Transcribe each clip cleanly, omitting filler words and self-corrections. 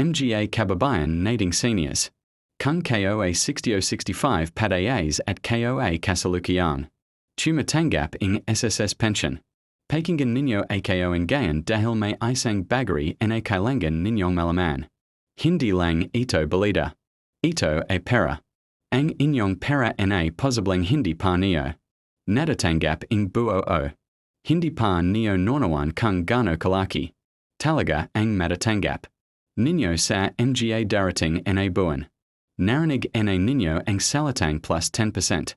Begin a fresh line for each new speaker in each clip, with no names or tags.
Mga kababayan nating seniors. Kung KOA 6065 padayas at KOA kasalukuyang. Tumatanggap ing SSS pension. Pakinggan ninyo AKO ngayon dahil may isang bagay na kailangan ninyong malaman. Hindi lang ito balita. Ito ay pera. Ang inyong pera na posibleng hindi pa niyo natatanggap ing buo o hindi pa niyo nonawan kung gaano kalaki talaga ang matatanggap ninyo sa mga darating na buwan. Narinig na ninyo ang salitang plus 10%.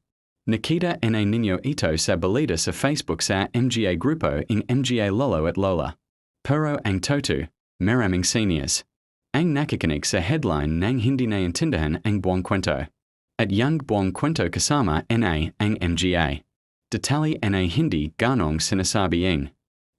Nakita na ninyo ito sa balita sa Facebook sa mga grupo ing mga lolo at lola. Pero ang toto, maraming seniors. Ang nakikinig sa headline nang hindi naiintindihan ang buong kwento. At yung buong kwento kasama na ang mga. Detalye na hindi ganong sinasabi ing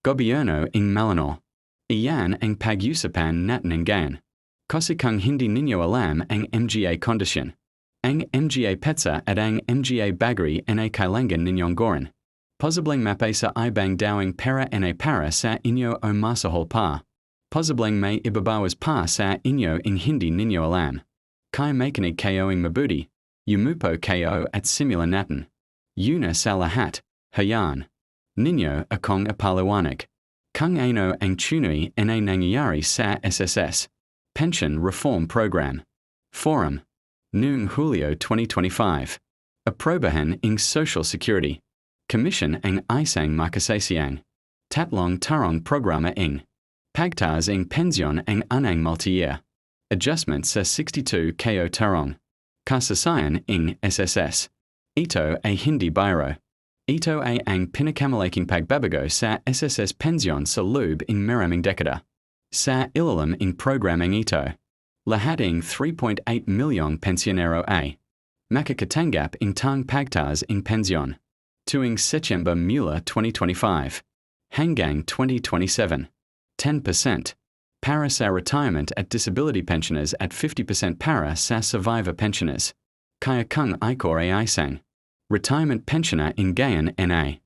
gobyerno ing Malino. Iyan ang pag-usapan natin ngayon. Kasi kung hindi ninyo alam ang mga kondisyon. Ang mga petsa at ang mga bagay na kailangan ninyong gorin. Posibleng mapesa ibang dawing pera na para sa inyo o masahol pa. Posibleng may ibabawas pa sa inyo ing hindi ninyo alam. Kaya makinig kayo ing mabuti. Yumupo kayo at simula natin. Una sa lahat, hayaan ninyo akong ipaliwanag. Kung ano ang tunay na nangyayari sa SSS. Pension Reform Program. Forum. Noong Hulyo 2025. Aprobahan ing Social Security. Commission ang isang makasasiyang. Tatlong tarong programa ing. Pagtas ing pensyon ang anang multi-year. Adjustment sa 62 ko tarong. Kasasayan ing SSS. Ito ay hindi biro. Ito ay ang pinakamalaking pagbabago sa SSS pensyon sa loob ing maraming dekada. Sa ilalim ing programang ito. Lahat ing 3.8 milyong pensionero ay makakatanggap ing tang pagtas ing pensyon. Tuwing September mula 2025 hanggang 2027. 10% para sa retirement at disability pensioners at 50% para sa survivor pensioners. Kaya kung ikor ay isang retirement pensioner ing gayon na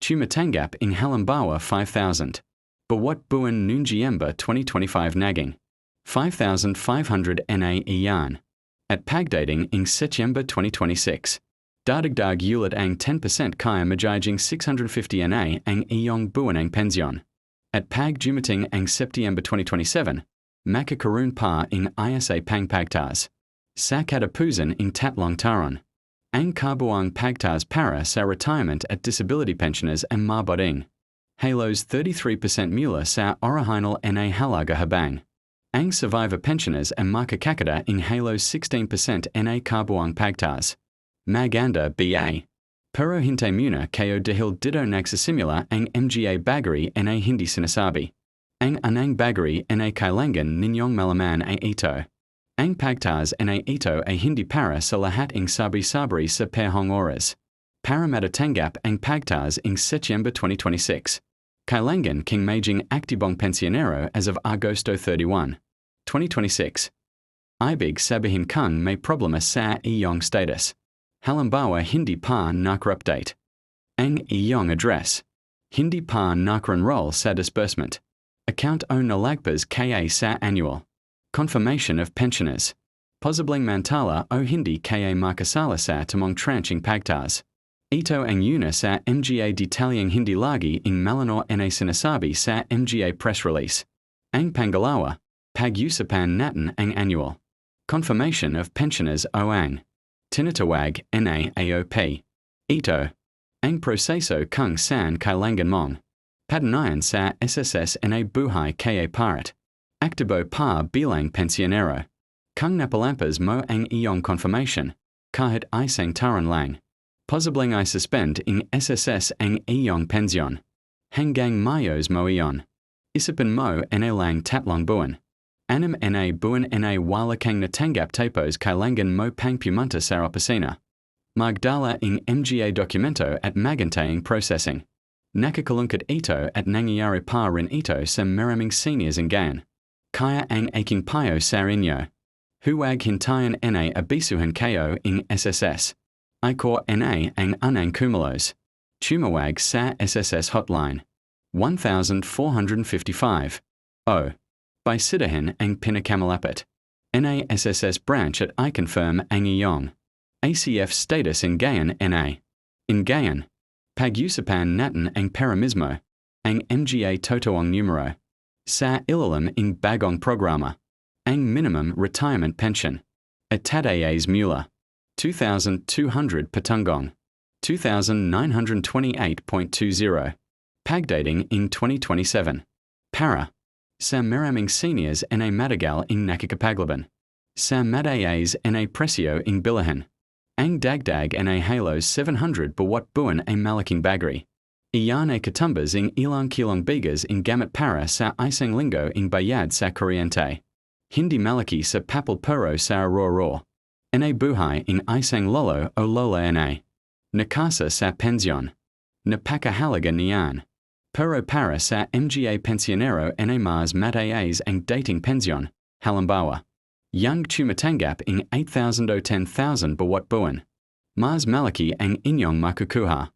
tumatanggap ing halimbawa 5,000. Bawat buwan noong Disyembre 2025 naging 5,500 na iyan. At pagdating ing September 2026. Dadagdag ulit ang 10% kaya magiging 650 na ang iyong buwanang pensyon. At pagdumating ang September 2027, makakaroon pa ing isa pang pagtas. Sa katapusan ing tatlong taon. Ang kabuang pagtas para sa retirement at disability pensioners ang mabuting. Halos 33% mula sa original na halaga habang. Ang survivor pensioners ang makakakita ing halos 16% na kabuang pagtas. Maganda BA. Pero hintay muna kayo dahil dito nagsisimula ang mga bagay na hindi sinasabi. Ang anang bagay na kailangan ninyong malaman ay ito. Ang pagtas na ito ay hindi para sa lahat ing sabri-sabri sa pehong oras. Para matatanggap ang pagtas ing September 2026. Kailangan king maging aktibong pensionero as of Agosto 31, 2026. Ibig sabihin kung may problema sa iyong status. Halimbawa hindi pa nakar-update. Ang iyong address. Hindi pa nakar-enroll sa disbursement. Account o nalagpas kaya sa annual. Confirmation of pensioners. Posibleng mantala o hindi kaya makasala sa tamong tranching pagtas. Ito ang una sa mga detalyeng hindi lagi ing Malino na sinasabi sa mga press release. Ang pangalawa, pag-usapan natin ang annual. Confirmation of pensioners o ang tinatawag na AOP. Ito, ang proseso kung saan kailangan mong patanayan sa SSS na buhay kaya parat. Aktibo pa bilang pensionero. Kung napalampas mo ang iyong confirmation, kahit isang taon lang. Posibleng i-suspend ing SSS ang iyong pensyon. Hanggang mayos mo iyon. Isipin mo na lang tatlong buwan. Anim na buwan na wala kang natanggap tapos kailangan mo pang pumunta sa opisina. Magdala ing mga dokumento at magantayang processing. Nakakalungkot ito at nangyayari pa rin ito sa maraming seniors ngayon. Kaya ang aking payo sa inyo. Huwag hintayin na abisuhan kayo ing SSS. Ikor na ang anang kumulos. Tumawag sa SSS hotline. 1455. by Sidahan ang Pinakamalapit. NA SSS branch at I-confirm ang iyong ACF status in Gayan NA. In Gayan, pag-usapan natin ang para mismo, ang mga totoong numero, sa ilalim ng bagong programa, ang minimum retirement pension, at tadayas mula, 2,200 patungong, 2,928.20, pagdating in 2027. Para, sa maraming seniors na matagal in nakikipaglaban, sa matayas na presyo in bilahan, ang dagdag na halos 700 bawat buwan ay malaking bagay. Iyan ay katumbas ng ilang kilong bigas in gamit para sa isang linggo in bayad sa kuryente. Hindi malaki sa papel pero sa roro. Na buhay in isang lolo o lola na. Nakasa sa pensyon. Napakahalaga niyan. Pero para sa mga pensionero na mas matayas ang dating pensyon, halimbawa, yang tumatanggap in 8,000 o 10,000 bawat buwan. Mas malaki ang inyong makukuha.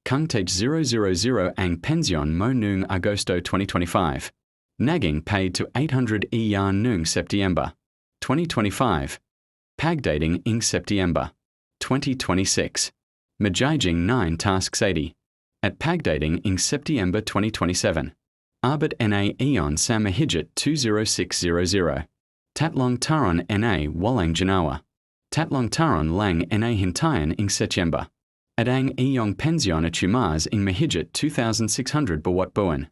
Kung tage 000 ang pensyon mo noong Agosto 2025. Naging paid to 800 iyan noong September 2025. Pagdating in September 2026. Majiging 9 tasks 80. At pagdating in September 2027. Arbit na iyon sa mahigit 20600. Tatlong taron na walang ginawa. Tatlong taron lang na hintayan in September. At ang iyong pensyon at tumas in mahigit 2,600 bawat buwan.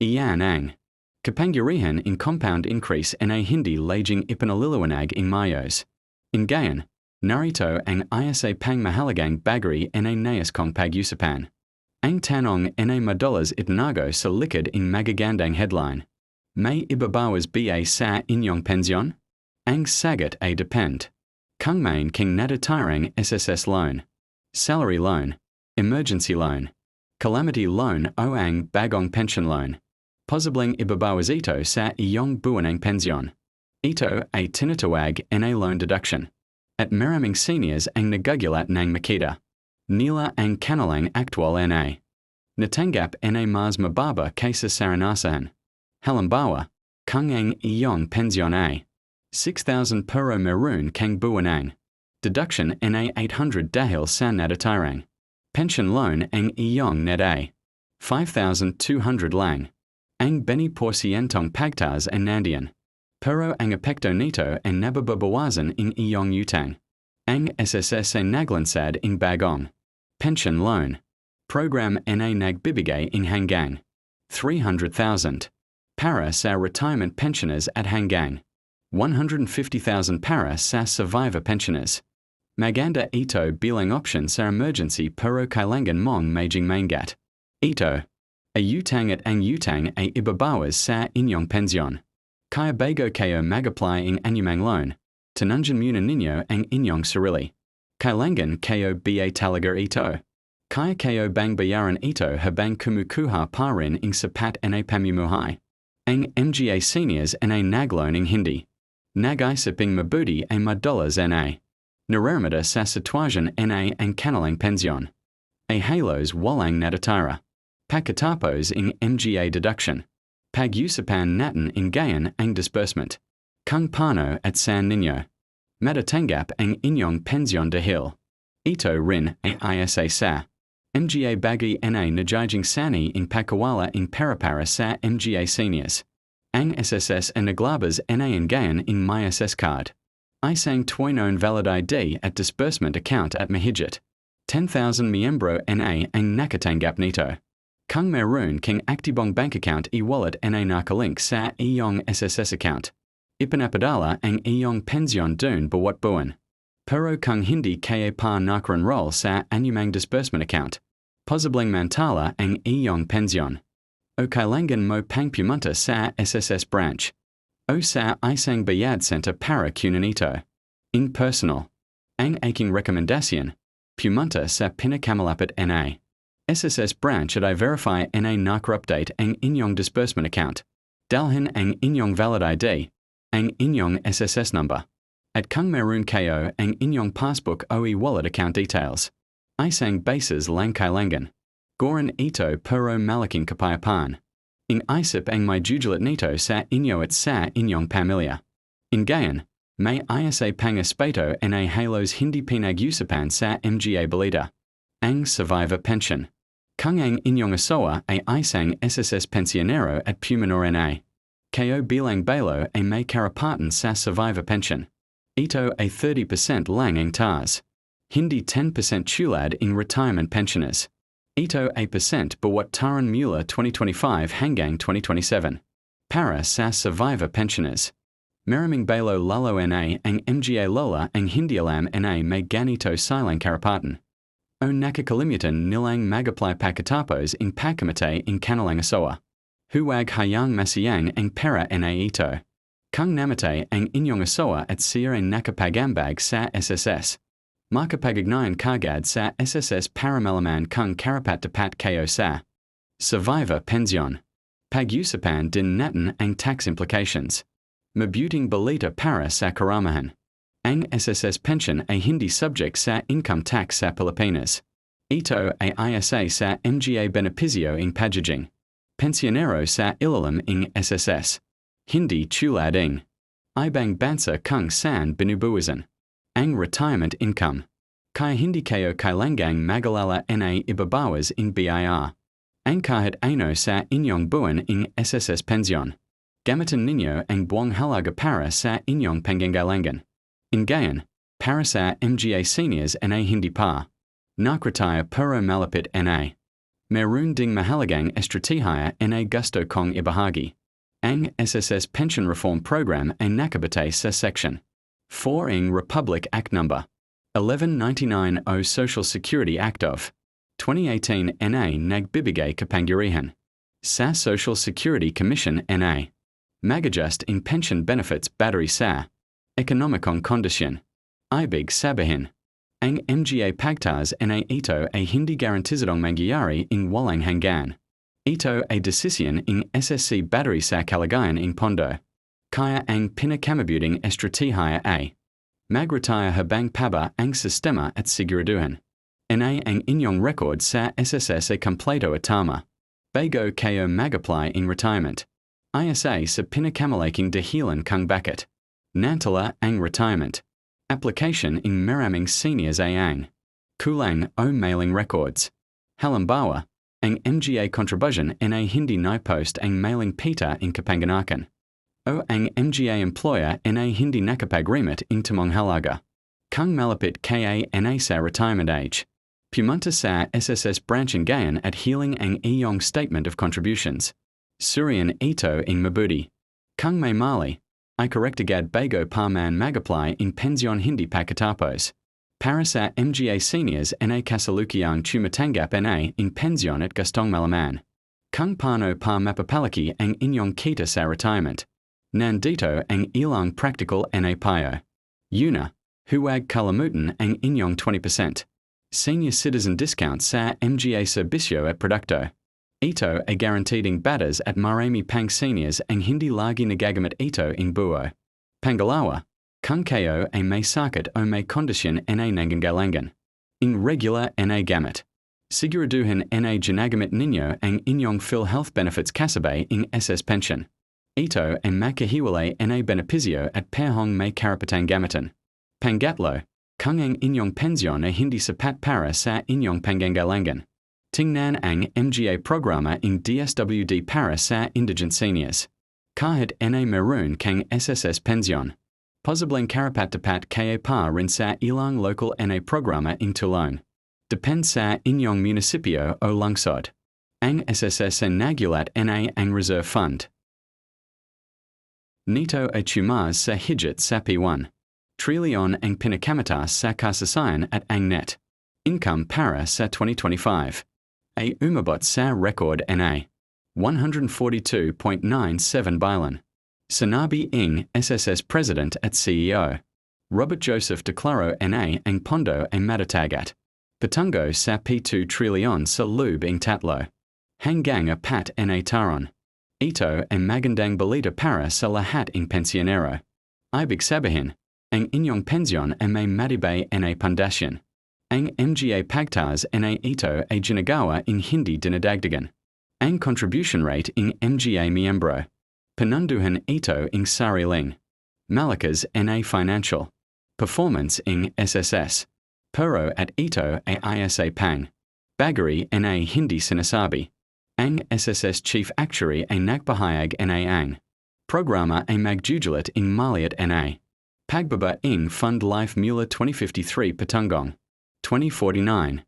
Iyan ang kapangyarihan in compound increase na hindi laging ipinaliliwanag in mayos. In gayon, narito ang isa pang mahalagang bagay na nais kong pag-usapan. Ang tanong na madalas itinago sa likod in magagandang headline. May ibabawas ba sa inyong pensyon? Ang sagot ay depend. Kung main king natatirang SSS loan, salary loan, emergency loan, calamity loan o ang bagong pension loan. Posibleng ibabawas ito sa iyong buwanang pensyon. Ito ay tinatawag na loan deduction. At maraming seniors ang nagagulat ng makita. Nila ang kanilang aktwal na. Natanggap na mas mababa kaysa sa saranasan. Halimbawa, kung ang iyong pensyon ay 6,000 pero meron kang buwanang. Deduction na 800 dahil sa natatirang. Pension loan ang iyong net ay 5,200 lang. Ang 20% pagtas ang nandiyan. Pero ang epekto nito ang nababawasan in iyong utang. Ang SSS ay naglansad in bagong pension loan program na nagbibigay in hanggang 300,000 para sa retirement pensioners at hanggang 150,000 para sa survivor pensioners. Maganda ito bilang option sa emergency pero kailangan mong maging maingat. Ito ay utang at ang utang ay ibabawas sa inyong pensyon. Kaya bago kayo mag-apply ng anumang loan, tinanjan muna ninyo ang inyong sarili. Kailangan kayo ba talaga ito? Kaya kayo bang bayaran ito habang kumukuha pa rin ng sapat na pamumuhay? Ang mga seniors na nagloan ng hindi. Nag-isiping mabuti ay madalas na. Nararamada sa sitwasyon na ang kanilang pensyon. Ay halos walang natatira. Pagkatapos ng mga deduction. Pag-usapan natin in gayon ang disbursement. Kung paano at saan ninyo matatanggap ang inyong pensyon dahil ito rin ay isa sa mga bagay na nagiging sani in pagkawala in para sa mga seniors. Ang SSS ang naglabas na in gayon in my SS card. Isang tuwinong valid ID at disbursement account at mahigit 10,000 miyembro na ang nakatanggap nito. Kung meron kang aktibong bank account e-wallet na nakalink sa iyong SSS account, ipinapadala ang iyong pensyon dun bawat buwan. Pero kung hindi kaya pa nakaenroll sa anumang disbursement account, posibleng mantala ang iyong pensyon. O kailangan mo pang pumunta sa SSS branch. O sa isang bayad center para kunin ito. In personal. Ang aking rekomendasyon, pumunta sa pinakamalapit na SSS branch at i-verify na naka-update ang inyong disbursement account. Dalhin ang inyong valid ID, ang inyong SSS number. At kung meron kayo ang inyong passbook o e-wallet account details. Isang bases lang kailangan. Goran ito pero malaking kapayapan. Ing isip ang may jujulat nito sa inyo at sa inyong pamilya. In gayon, may isa pang espeto na halos hindi pinag-usapan sa mga balita. Ang survivor pension. Kung ang inyong asawa ay isang SSS pensionero at pumanor na. Kayo bilang balo ay may karapatan sa survivor pension. Ito ay 30% lang ang taas. Hindi 10% tulad ing retirement pensioners. Ito ay percent bawat taon mula 2025 hanggang 2027. Para sa survivor pensioners. Maraming balo lalo na ang mga lola ang hindi alam na may ganito silang karapatan. O nakakalimutan nilang mag-apply pagkatapos ing pagkamatay ing kanilang asawa. Huwag hayang masayang ang pera na ito. Kung namatay ang inyong asawa at siya ay nakapagambag sa SSS. Makapagagnayan kagad sa SSS para malaman kung karapat-dapat kayo sa survivor pension. Pag-usapan din natin ang tax implications. Mabuting balita para sa karamahan. Ang SSS pension ay hindi subject sa income tax sa Pilipinas. Ito ay isa sa mga benepisyo ing pagiging pensionero sa ilalim ing SSS. Hindi tulad ing ibang bansa kung saan binubuwisan ang retirement income. Kaya hindi kayo kailangang magalala na ibabawas ing BIR. Ang kahit ano sa inyong buwan ing SSS pension. Gamitin ninyo ang buong halaga para sa inyong pangangailangan. In gayon, para sa mga seniors na hindi pa nakretire pero malapit na. Meron ding mahalagang estratehiya na gusto kong ibahagi. Ang SSS Pension Reform Program ay nakabatay sa Section 4 ing Republic Act No. 1199 o Social Security Act of 2018 na nagbibigay kapangyarihan sa Social Security Commission na mag-adjust in pension benefits battery sa ekonomikong kondisyon. Ibig sabihin, ang mga pagtas na ito ay hindi garantizadong mangyayari ing walang hanggan. Ito ay desisyon ing SSC battery sa kalagayan ing pondo. Kaya ang pinakamabuting estratehiya ay mag-retire habang paba ang sistema at siguraduhan. Na ang inyong record sa SSS ay kompleto at tama. Bago kayo mag-apply ing retirement. Isa sa pinakamalaking dahilan kung bakit nantala ang retirement. Application ing maraming seniors ay ang kulang o mailing records. Halimbawa, ang mga contribution na hindi na-post ang mailing pita ing kapanganakan. O ang mga employer na hindi nakapag-remit ing tamang halaga. Kung malapit kaya na sa retirement age. Pumunta sa SSS branching gayon at healing ang iyong statement of contributions. Surian ito ing mabuti. Kung may mali, ay correct agad bago pa man mag-apply in pension hindi pagkatapos. Para sa mga seniors na kasalukuyang tumatanggap na in pension at gustong malaman. Kung paano pa mapapalaki ang inyong kita sa retirement. Nandito ang ilang practical na payo. Una, huwag kalimutan ang inyong 20% senior citizen discount sa mga serbisyo at produkto. Ito ay guaranteeding batas at marami pang seniors ang hindi lagi nagagamit ito ing buo. Pangalawa, kung kayo ay may sakit o may kondisyon na nangangailangan. Ing regular na gamit. Siguraduhin na ginagamit ninyo ang inyong PhilHealth benefits kasabay ing SS pension. Ito ay makahiwalay na benepisyo at pahong may karapatang gamitin. Pangatlo, kung ang inyong pensyon ay hindi sapat para sa inyong pangangailangan. Tingnan ang mga programa ing DSWD para sa indigent seniors. Kahit na meron kang SSS pension. Posibleng karapat-dapat kaya pa rin sa ilang local na programa ing tulong. Depend sa inyong munisipyo o lungsod. Ang SSS ay nagulat na ang reserve fund. Nito ay tumas sa higit sa P1 trilyon ang pinakamatas sa kasasayan at ang net income para sa 2025. Ay umabot sa record na 142.97 billion. Sinabi ing SSS President at CEO. Robert Joseph declaro na ang pondo ay matatagat. Patungo sa P2 trilyon sa loob ing tatlo. Hanggang apat na taron. Ito ay magandang balita para sa lahat ing pensionero. Ibig sabihin, ang inyong pensyon ay may matibay na pundasyon. Ang mga pagtas na ito ay ginagawa ing hindi dinadagdagan. Ang contribution rate ing mga miembro. Penunduhan ito ing sariling. Malakas NA financial. Performance ing SSS. Pero at ito ay isa pang. Bagari NA hindi sinasabi. Ang SSS Chief Actuary ay nagbahayag NA ang. Programa ay magjujulat ing maliat NA. Pagbaba ing Fund Life Mula 2053 Patungong. 2049.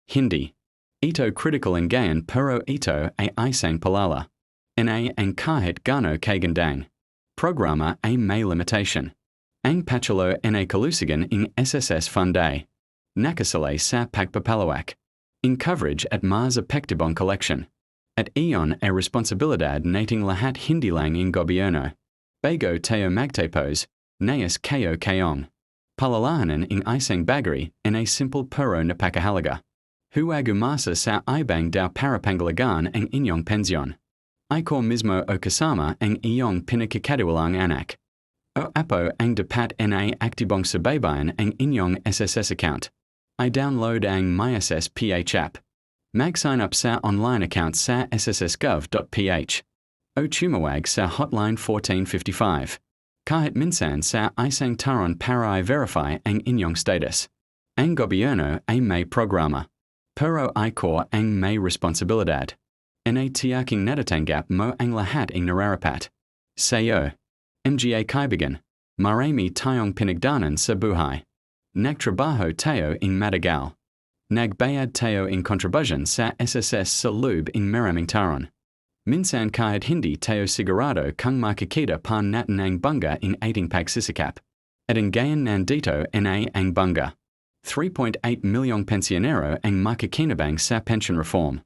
Hindi. Ito critical ngayon pero ito ay isang palala. NA ang kahit gano kagandang. Programa ay may limitation. Ang pachalo NA kalusigan ing SSS Fund A. Nakasalay sa pagpapalawak. In coverage at mas epektibong collection. At iyon ay responsibilidad nating lahat hindi lang ing gobyerno. Bago tayo magtapos, nais kayo kayong. Palalahanan ing isang bagari na simple pero napakahalaga. Huwag umasa sa ibang daw para pangalagaan ang inyong pensyon. Iko mismo o kasama ang iyong pinakikadiwalang anak. O apo ang dapat na aktibong subaybayan ang inyong SSS account. I-download ang MySSPH app. Mag-sign up sa online account sa sssgov.ph. O tumawag sa hotline 1455. Kahit minsan sa isang taron para i-verify ang inyong status. Ang gobyerno ay may programa. Pero iko ang may responsibilidad. Tiyaking natatanggap mo ang lahat ng nararapat. Sayo. Mga kaibigan. Marami tayong pinagdanan sa buhay. Nagtrabaho tayo ing matagal. Nagbayad tayo ing contribution sa SSS sa loob ing maraming taron. Minsan kahit hindi tayo sigurado kung makikita pa natin ang bunga ing ating pagsisikap. At ang gayon nandito na ang bunga. 3.8 milyong pensionero ang makikinabang sa pension reform.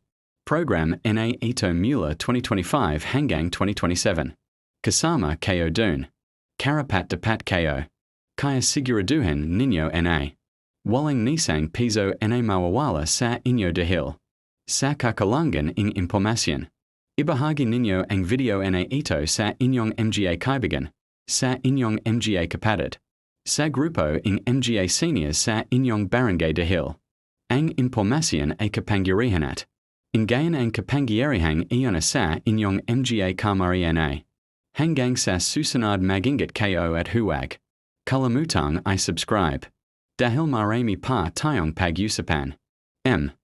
Program na ito mula 2025 hanggang 2027. Kasama kayo dun. Karapat dapat kayo. Kaya siguraduhin ninyo na. Walang nisang piso na mawawala sa inyo dahil. Sa kakalangan ing impormasyon. Ibahagi ninyo ang video na ito sa inyong mga kaibigan. Sa inyong mga kapatid. Sa grupo ing mga seniors sa inyong barangay dahil. Ang impormasyon ay kapangyarihan at. Ingayon ang kapangyarihang iyon sa inyong mga kamarian. Hanggang sa susunod magingat kayo at huwag. Kalamutang I subscribe. Dahil marami pa tayong pag-usapan. M.